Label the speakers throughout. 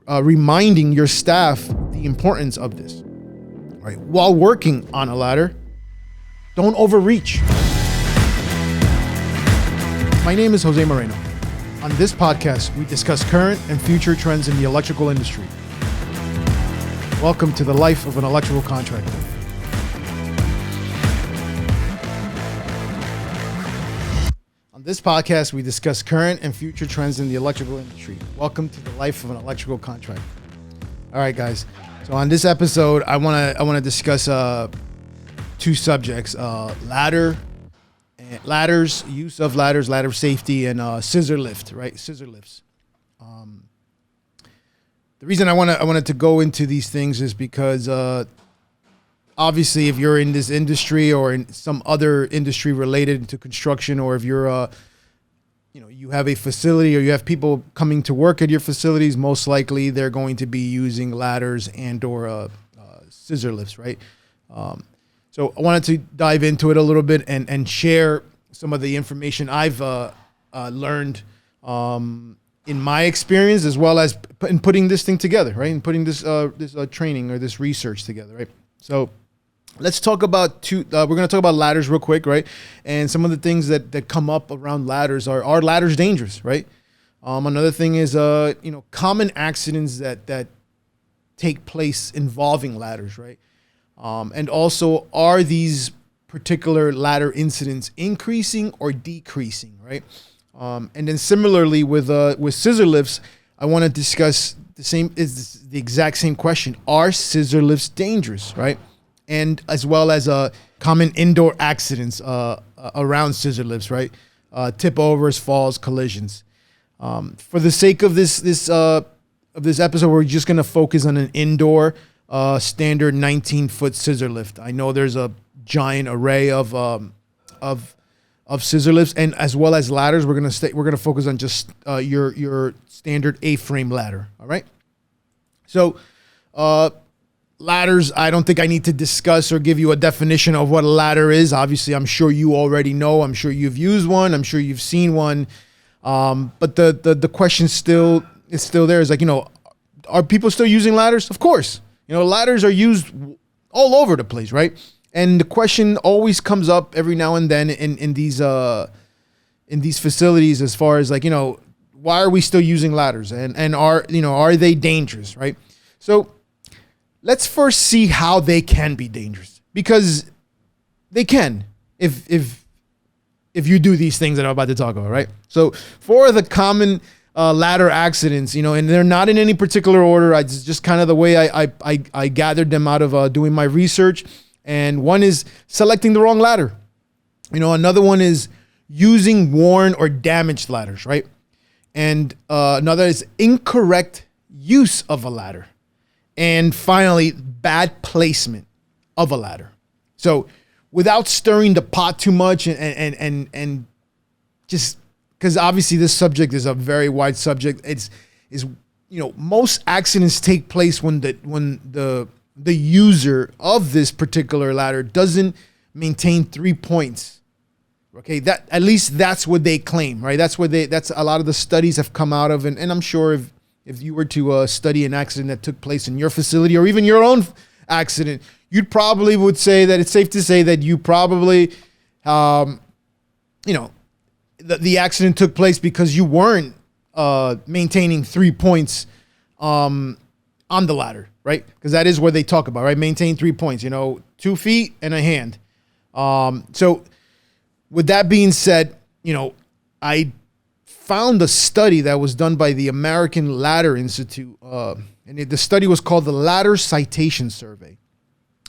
Speaker 1: reminding your staff the importance of this. Right? While working on a ladder, don't overreach. My name is Jose Moreno. On this podcast, we discuss current and future trends in the electrical industry. Welcome to the life of an electrical contractor. On this podcast, we discuss current and future trends in the electrical industry. Welcome to the life of an electrical contractor. All right, guys. So on this episode, I want to discuss two subjects: ladders, use of ladders, ladder safety, and scissor lift. Right, scissor lifts. The reason I wanted to go into these things is because obviously, if you're in this industry or in some other industry related to construction, or if you're you have a facility or you have people coming to work at your facilities, most likely they're going to be using ladders and or scissor lifts, right? So I wanted to dive into it a little bit and share some of the information I've learned in my experience, as well as in putting this thing together, right? And putting this training or this research together, right? So let's talk about we're going to talk about ladders real quick, right? And some of the things that come up around ladders are ladders dangerous, right? Another thing is common accidents that take place involving ladders, right? And also, are these particular ladder incidents increasing or decreasing, right? And then similarly with scissor lifts, I want to discuss the exact same question: are scissor lifts dangerous, right? And as well as common indoor accidents around scissor lifts, right? Tip overs, falls, collisions. For the sake of this episode, we're just going to focus on an indoor standard 19-foot scissor lift. I know there's a giant array of scissor lifts, and as well as ladders. We're gonna focus on just your standard A-frame ladder. All right. So ladders, I don't think I need to discuss or give you a definition of what a ladder is. Obviously, I'm sure you already know. I'm sure you've used one. I'm sure you've seen one. But the question is still there. Is like, are people still using ladders? Of course. Ladders are used all over the place, right? And the question always comes up every now and then in these facilities, as far as why are we still using ladders, and are they dangerous, right? So let's first see how they can be dangerous, because they can if you do these things that I'm about to talk about, right? So for the common ladder accidents, and they're not in any particular order. It's just kind of the way I gathered them out of doing my research. And one is selecting the wrong ladder. Another one is using worn or damaged ladders, right? And another is incorrect use of a ladder. And finally, bad placement of a ladder. So without stirring the pot too much and just because obviously this subject is a very wide subject, most accidents take place when the user of this particular ladder doesn't maintain 3 points. Okay, that at least that's what they claim, right? That's a lot of the studies have come out of, and I'm sure if you were to study an accident that took place in your facility or even your own accident, you'd probably would say that it's safe to say that you probably, the accident took place because you weren't maintaining 3 points on the ladder, right? Because that is what they talk about, right? Maintain 3 points, 2 feet and a hand. So with that being said, I found a study that was done by the American Ladder Institute, and the study was called the Ladder Citation Survey,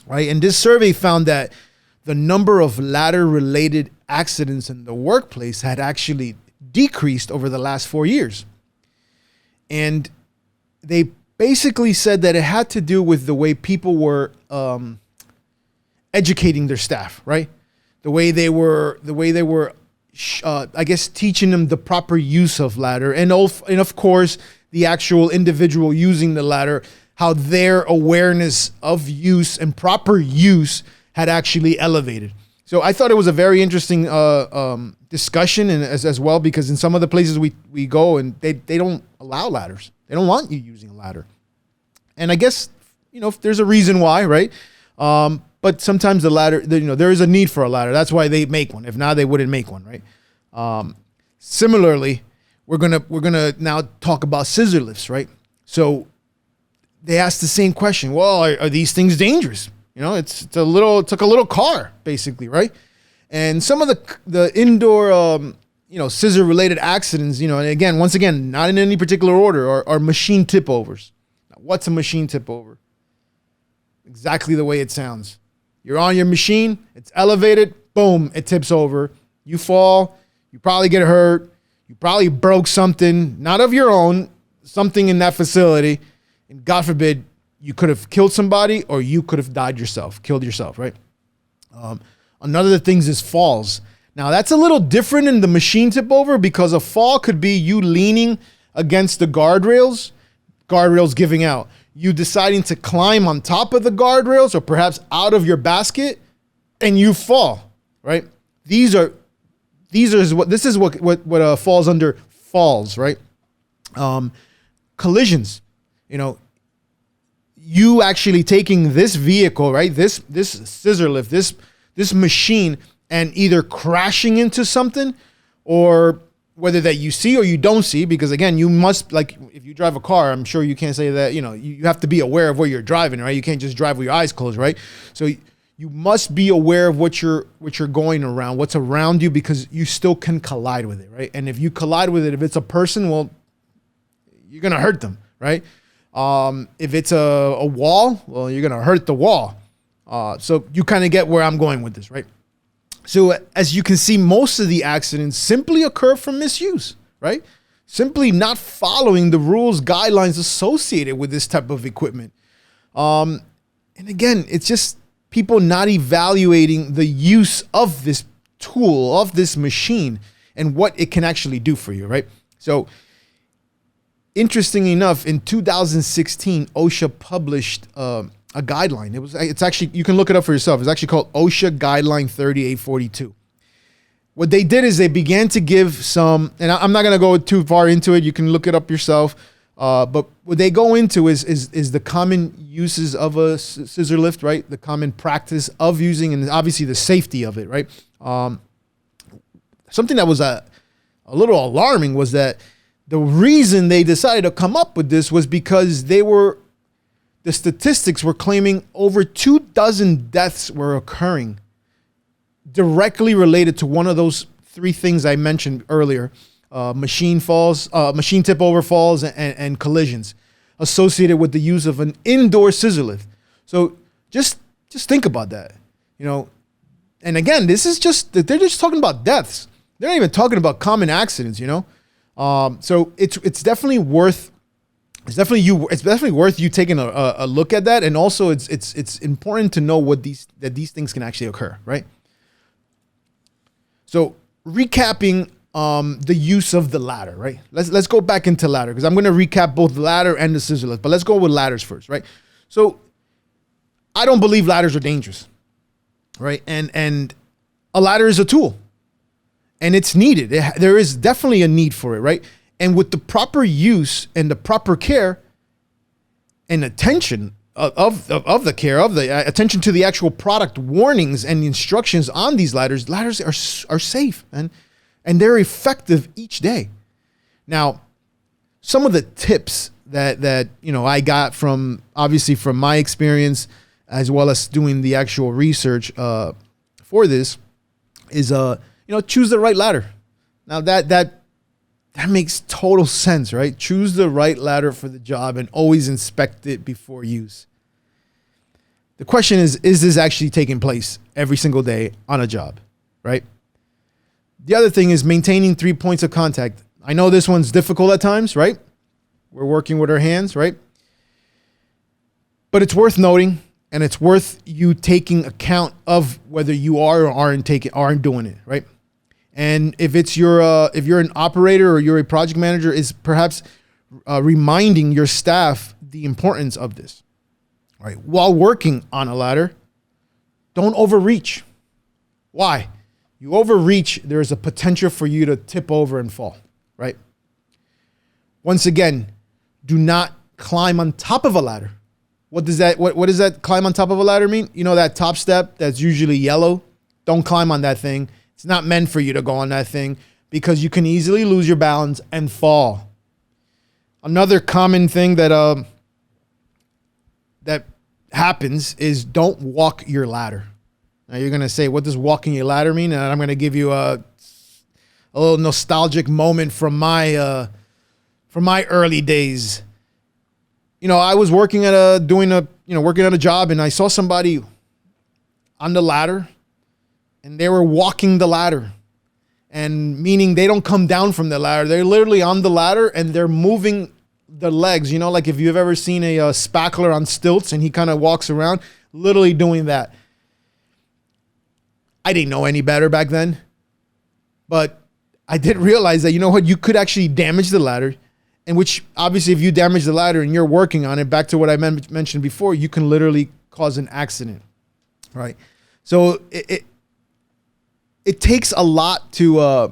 Speaker 1: right? And this survey found that the number of ladder-related accidents in the workplace had actually decreased over the last 4 years. And they basically said that it had to do with the way people were educating their staff, right? The way they were, I guess, teaching them the proper use of ladder, and of course the actual individual using the ladder, how their awareness of use and proper use had actually elevated. So I thought it was a very interesting discussion, and as well, because in some of the places we go, and they don't allow ladders. They don't want you using a ladder. And I guess, there's a reason why, right? But sometimes the ladder, there is a need for a ladder. That's why they make one. If not, they wouldn't make one, right? Similarly, we're gonna now talk about scissor lifts, right? So they asked the same question. Well, are these things dangerous? It's like a little car, basically, right? And some of the indoor, scissor related accidents, and again, once again, not in any particular order, are machine tip overs. Now, what's a machine tip over? Exactly the way it sounds. You're on your machine, it's elevated, boom, it tips over. You fall, you probably get hurt, you probably broke something, not of your own, something in that facility, and God forbid, you could have killed somebody or you could have killed yourself, right? Another of the things is falls. Now, that's a little different in the machine tip over because a fall could be you leaning against the guardrails giving out. You deciding to climb on top of the guardrails or perhaps out of your basket and you fall, right? This is what falls under falls, right? Collisions, you actually taking this vehicle, right? This scissor lift, this machine, and either crashing into something, or whether that you see or you don't see, because again, you must, like, if you drive a car, I'm sure you can't say that, you have to be aware of where you're driving, right? You can't just drive with your eyes closed, right? So you must be aware of what you're going around, what's around you, because you still can collide with it, right? And if you collide with it, if it's a person, well, you're going to hurt them, right? If it's a wall, well, you're going to hurt the wall. So you kind of get where I'm going with this, right? So as you can see, most of the accidents simply occur from misuse, right? Simply not following the rules, guidelines associated with this type of equipment. And again, it's just people not evaluating the use of this tool, of this machine, and what it can actually do for you, right? So interestingly enough, in 2016, OSHA published a guideline. It's actually, you can look it up for yourself. It's actually called OSHA Guideline 3842. What they did is they began to give some, and I'm not going to go too far into it. You can look it up yourself. But what they go into is the common uses of a scissor lift, right? The common practice of using, and obviously the safety of it, right? Something that was a little alarming was that the reason they decided to come up with this was because the statistics were claiming over 24 deaths were occurring directly related to one of those three things I mentioned earlier: machine tip over falls, and collisions associated with the use of an indoor scissor lift. So just think about that, And again, they're just talking about deaths. They're not even talking about common accidents, So it's definitely worth. It's definitely worth you taking a look at that, and also it's important to know that these things can actually occur, right? So recapping the use of the ladder, right? Let's go back into ladder, because I'm going to recap both the ladder and the scissor lift, but let's go with ladders first, right? So I don't believe ladders are dangerous, right? And a ladder is a tool, and it's needed. There is definitely a need for it, right? And with the proper use and the proper care and attention of the care, of the attention to the actual product warnings and the instructions on these ladders are safe and they're effective each day. Now, some of the tips that I got from my experience, as well as doing the actual research for this, is choose the right ladder. Now that makes total sense, right? Choose the right ladder for the job and always inspect it before use. The question is this actually taking place every single day on a job, right? The other thing is maintaining 3 points of contact. I know this one's difficult at times, right? We're working with our hands, right? But it's worth noting, and it's worth you taking account of whether you are or aren't doing it, right? And if you're an operator or you're a project manager, is perhaps reminding your staff the importance of this, right? While working on a ladder, don't overreach. Why? You overreach, there's a potential for you to tip over and fall, right? Once again, do not climb on top of a ladder. What does that climb on top of a ladder mean? You know, that top step that's usually yellow? Don't climb on that thing. It's not meant for you to go on that thing because you can easily lose your balance and fall. Another common thing that happens is don't walk your ladder. Now you're going to say, what does walking your ladder mean? And I'm going to give you a little nostalgic moment from my early days. You know, I was working at a job, and I saw somebody on the ladder, and they were walking the ladder, and meaning they don't come down from the ladder. They're literally on the ladder, and they're moving the legs. You know, like if you've ever seen a spackler on stilts, and he kind of walks around, literally doing that. I didn't know any better back then, but I did realize that, you know what, you could actually damage the ladder. And which, obviously, if you damage the ladder and you're working on it, back to what I mentioned before, you can literally cause an accident, right? So it takes a lot to, I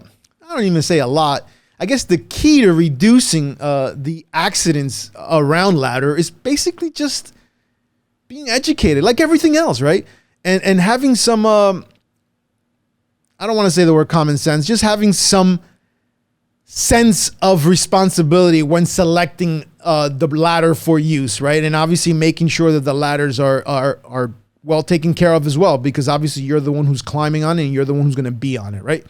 Speaker 1: don't even say a lot. I guess the key to reducing the accidents around ladder is basically just being educated, like everything else, right? And having some, I don't want to say the word common sense, just having some sense of responsibility when selecting the ladder for use, right? And obviously making sure that the ladders are well taken care of as well, because obviously you're the one who's climbing on it and you're the one who's going to be on it, right?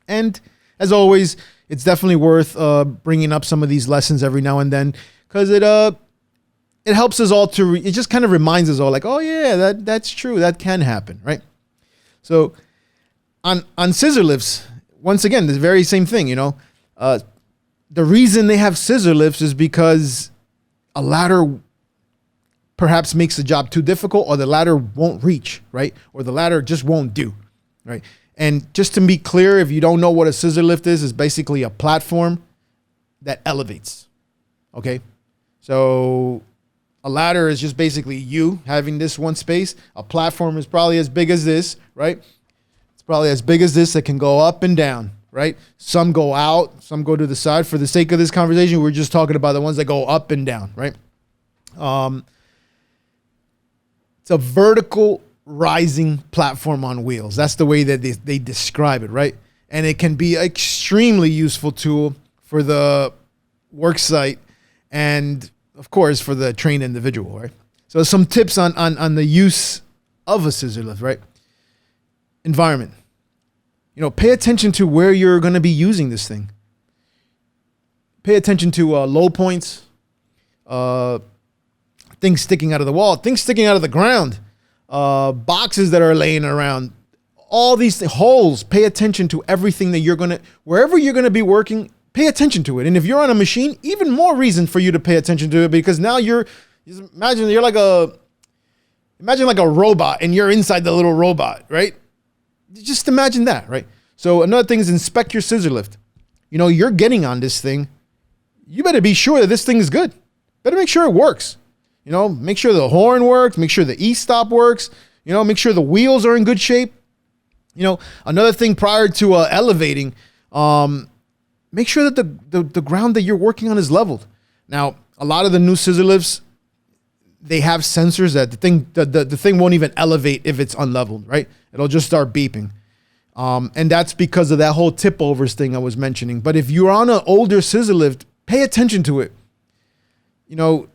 Speaker 1: And as always, it's definitely worth bringing up some of these lessons every now and then, because it helps us all it just kind of reminds us all, like, oh yeah, that's true, that can happen, right? So on scissor lifts, once again, the very same thing, you know. The reason they have scissor lifts is because a ladder perhaps makes the job too difficult, or the ladder won't reach, right? Or the ladder just won't do, right? And just to be clear, if you don't know what a scissor lift is basically a platform that elevates, okay? So a ladder is just basically you having this one space. A platform is probably as big as this, right? Probably as big as this, that can go up and down, right? Some go out, some go to the side. For the sake of this conversation, we're just talking about the ones that go up and down, right? It's a vertical rising platform on wheels. That's the way that they describe it, right? And it can be an extremely useful tool for the work site and, of course, for the trained individual, right? So some tips on the use of a scissor lift, right? Environment. You know, pay attention to where you're going to be using this thing. Pay attention to low points, things sticking out of the wall, things sticking out of the ground, boxes that are laying around, all these holes. Pay attention to everything that wherever you're going to be working, pay attention to it. And if you're on a machine, even more reason for you to pay attention to it, because now imagine like a robot and you're inside the little robot, right? Just imagine that, right? So another thing is inspect your scissor lift. You know, you're getting on this thing. You better be sure that this thing is good. Better make sure it works. You know, make sure the horn works. Make sure the e-stop works. You know, make sure the wheels are in good shape. You know, another thing prior to elevating, make sure that the ground that you're working on is leveled. Now, a lot of the new scissor lifts, they have sensors that the thing won't even elevate if it's unleveled, right? It'll just start beeping. And that's because of that whole tip overs thing I was mentioning. But if you're on an older scissor lift, pay attention to it. You know,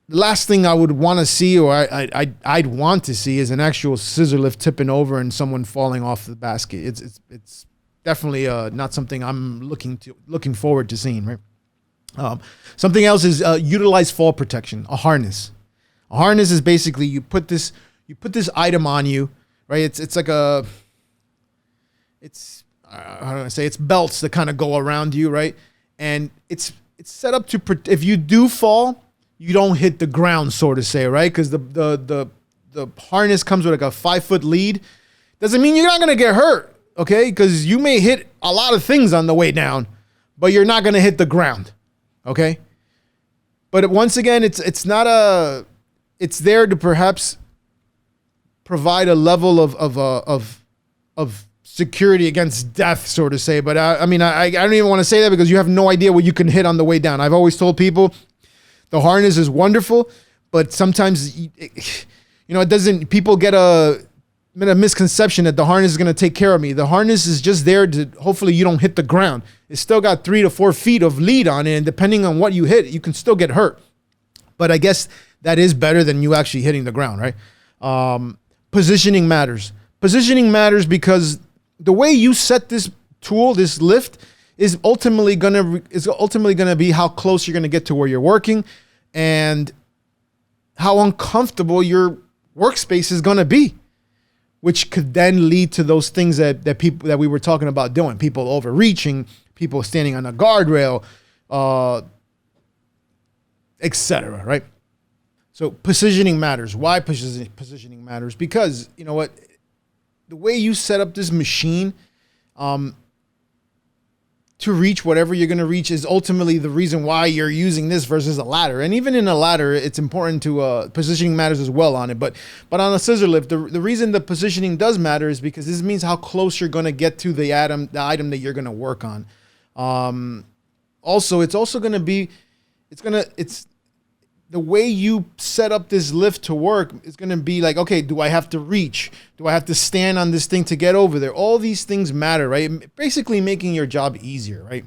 Speaker 1: the last thing I would want to see, or I'd want to see, is an actual scissor lift tipping over and someone falling off the basket. It's definitely not something I'm looking forward to seeing, right? Something else is utilize fall protection, a harness. A harness is basically you put this item on you, right? It's like how do I say? It's belts that kind of go around you, right? And it's set up to if you do fall, you don't hit the ground, so to say, right? Because the harness comes with like a 5-foot lead. Doesn't mean you're not gonna get hurt, okay? Because you may hit a lot of things on the way down, but you're not gonna hit the ground, okay? But once again, it's there to perhaps provide a level of security against death, so to say. But I mean, I don't even want to say that because you have no idea what you can hit on the way down. I've always told people the harness is wonderful, but sometimes, it doesn't, people get a misconception that the harness is going to take care of me. The harness is just there to, hopefully you don't hit the ground. It's still got 3 to 4 feet of lead on it. And depending on what you hit, you can still get hurt. But I guess that is better than you actually hitting the ground, right? Positioning matters. Positioning matters because the way you set this tool, this lift, is ultimately gonna be how close you're gonna get to where you're working, and how uncomfortable your workspace is gonna be, which could then lead to those things that people that we were talking about doing, people overreaching, people standing on a guardrail, etc. Right? So positioning matters. Why positioning matters? Because you know what, the way you set up this machine to reach whatever you're going to reach is ultimately the reason why you're using this versus a ladder. And even in a ladder, it's important to positioning matters as well on it. But on a scissor lift, the reason the positioning does matter is because this means how close you're going to get to the item that you're going to work on. Also, it's also going to be, it's the way you set up this lift to work is going to be like, okay, do I have to reach? Do I have to stand on this thing to get over there? All these things matter, right? Basically making your job easier, right?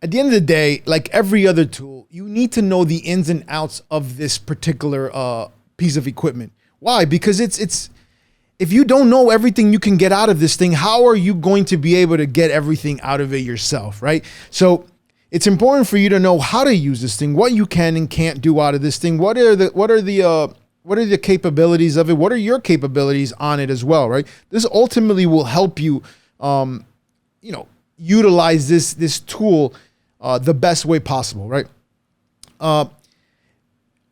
Speaker 1: At the end of the day, like every other tool, you need to know the ins and outs of this particular piece of equipment. Why? Because it's if you don't know everything you can get out of this thing, how are you going to be able to get everything out of it yourself, right? So it's important for you to know how to use this thing, what you can and can't do out of this thing. What are the capabilities of it? What are your capabilities on it as well, right? This ultimately will help you, utilize this tool the best way possible, right?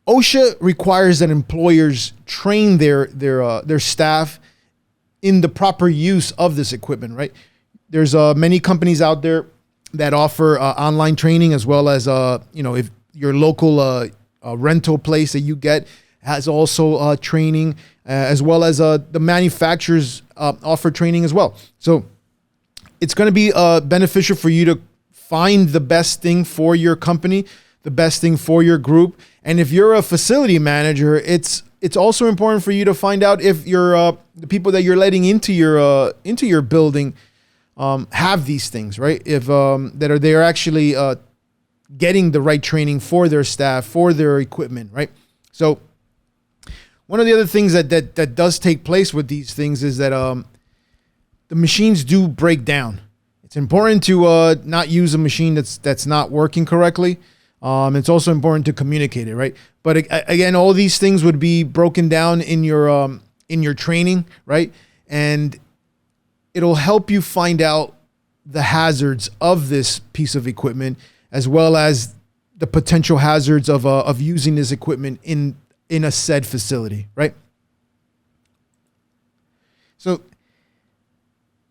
Speaker 1: OSHA requires that employers train their staff in the proper use of this equipment, right? There's many companies out there that offer online training, as well as if your local rental place that you get has also training, as well as the manufacturers offer training as well. So it's going to be beneficial for you to find the best thing for your company, the best thing for your group. And if you're a facility manager, it's also important for you to find out if the people that you're letting into your building have these things, right? If they're actually getting the right training for their staff, for their equipment, right? So one of the other things that does take place with these things is that the machines do break down. It's important to not use a machine that's not working correctly. It's also important to communicate it, right? But again, all these things would be broken down in your training, right? And it'll help you find out the hazards of this piece of equipment, as well as the potential hazards of using this equipment in a said facility, right? So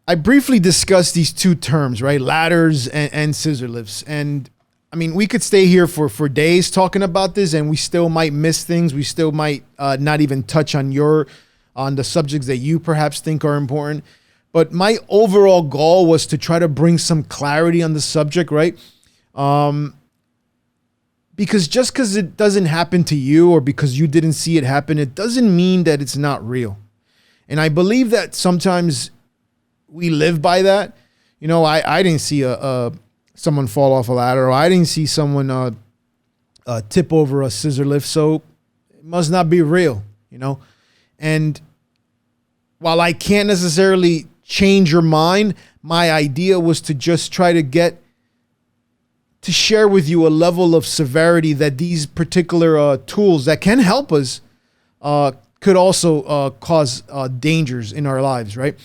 Speaker 1: I briefly discussed these two terms, right? Ladders and scissor lifts. And I mean, we could stay here for days talking about this, and we still might miss things. We still might not even touch on the subjects that you perhaps think are important. But my overall goal was to try to bring some clarity on the subject, right? Because just because it doesn't happen to you, or because you didn't see it happen, it doesn't mean that it's not real. And I believe that sometimes we live by that. You know, I didn't see someone fall off a ladder, or I didn't see someone tip over a scissor lift, so it must not be real, you know? And while I can't necessarily change your mind, my idea was to just try to share with you a level of severity that these particular tools that can help us could also cause dangers in our lives, right?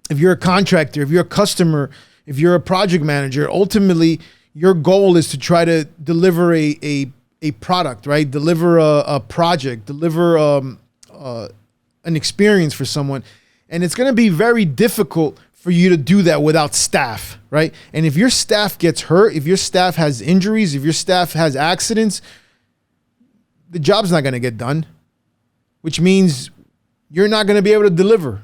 Speaker 1: If you're a contractor, if you're a customer, if you're a project manager, ultimately your goal is to try to deliver a product, right? Deliver a project, deliver an experience for someone. And it's going to be very difficult for you to do that without staff, right? And if your staff gets hurt, if your staff has injuries, if your staff has accidents, the job's not going to get done, which means you're not going to be able to deliver,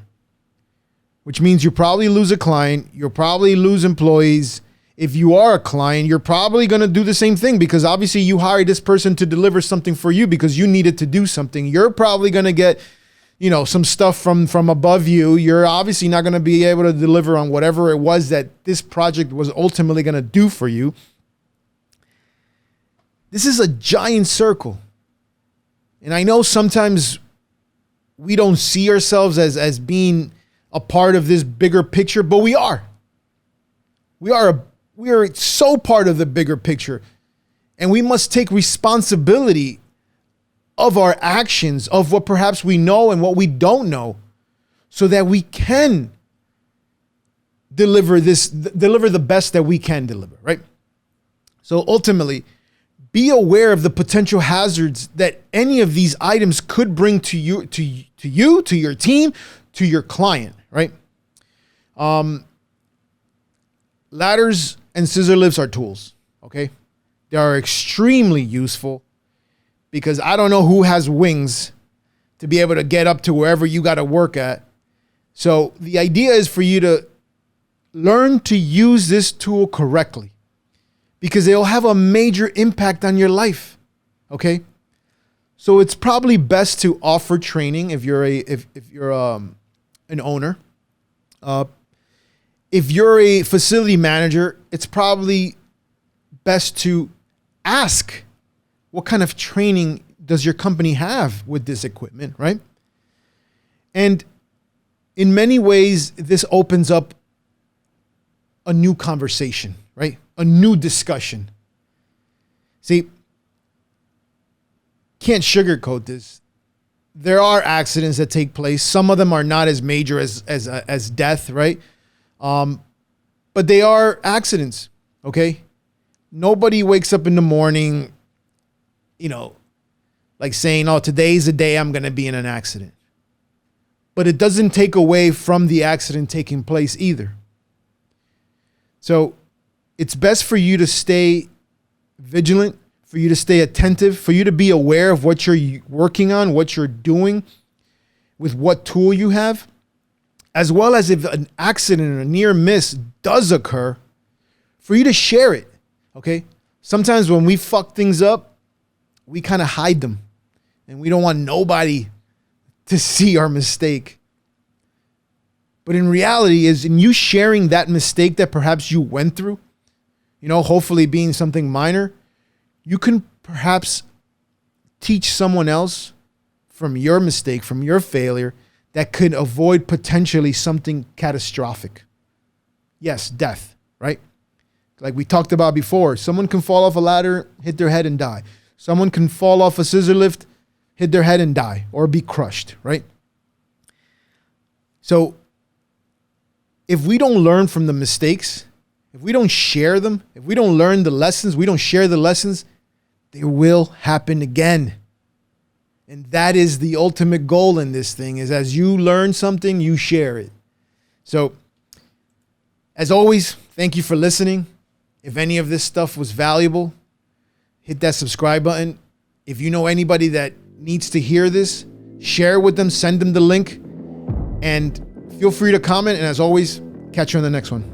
Speaker 1: which means you probably lose a client. You'll probably lose employees. If you are a client, you're probably going to do the same thing because obviously you hired this person to deliver something for you because you needed to do something. You're probably going to get, some stuff from above you. You're obviously not going to be able to deliver on whatever it was that this project was ultimately going to do for you. This is a giant circle. And I know sometimes we don't see ourselves as being a part of this bigger picture, but we are. We are so part of the bigger picture. And we must take responsibility of our actions, of what perhaps we know and what we don't know, so that we can deliver the best that we can deliver, right? So ultimately, be aware of the potential hazards that any of these items could bring to you, to your team, to your client, right? Ladders and scissor lifts are tools, okay? They are extremely useful because I don't know who has wings to be able to get up to wherever you got to work at. So the idea is for you to learn to use this tool correctly because it'll have a major impact on your life, okay? So it's probably best to offer training if you're an owner. If you're a facility manager, it's probably best to ask what kind of training does your company have with this equipment, right? And in many ways, this opens up a new conversation, right? A new discussion. See, can't sugarcoat this. There are accidents that take place. Some of them are not as major as death, right? But they are accidents, okay? Nobody wakes up in the morning, like saying, oh, today's the day I'm going to be in an accident. But it doesn't take away from the accident taking place either. So it's best for you to stay vigilant, for you to stay attentive, for you to be aware of what you're working on, what you're doing with what tool you have, as well as if an accident or a near miss does occur, for you to share it, okay? Sometimes when we fuck things up, we kind of hide them, and we don't want nobody to see our mistake. But in reality, is in you sharing that mistake that perhaps you went through, hopefully being something minor, you can perhaps teach someone else from your mistake, from your failure, that could avoid potentially something catastrophic. Yes, death, right? Like we talked about before, someone can fall off a ladder, hit their head and die. Someone can fall off a scissor lift, hit their head and die, or be crushed, right? So if we don't learn from the mistakes, if we don't share them, if we don't learn the lessons, we don't share the lessons, they will happen again. And that is the ultimate goal in this thing, is as you learn something, you share it. So as always, thank you for listening. If any of this stuff was valuable, hit that subscribe button. If you know anybody that needs to hear this, share with them, send them the link, and feel free to comment. And as always, catch you on the next one.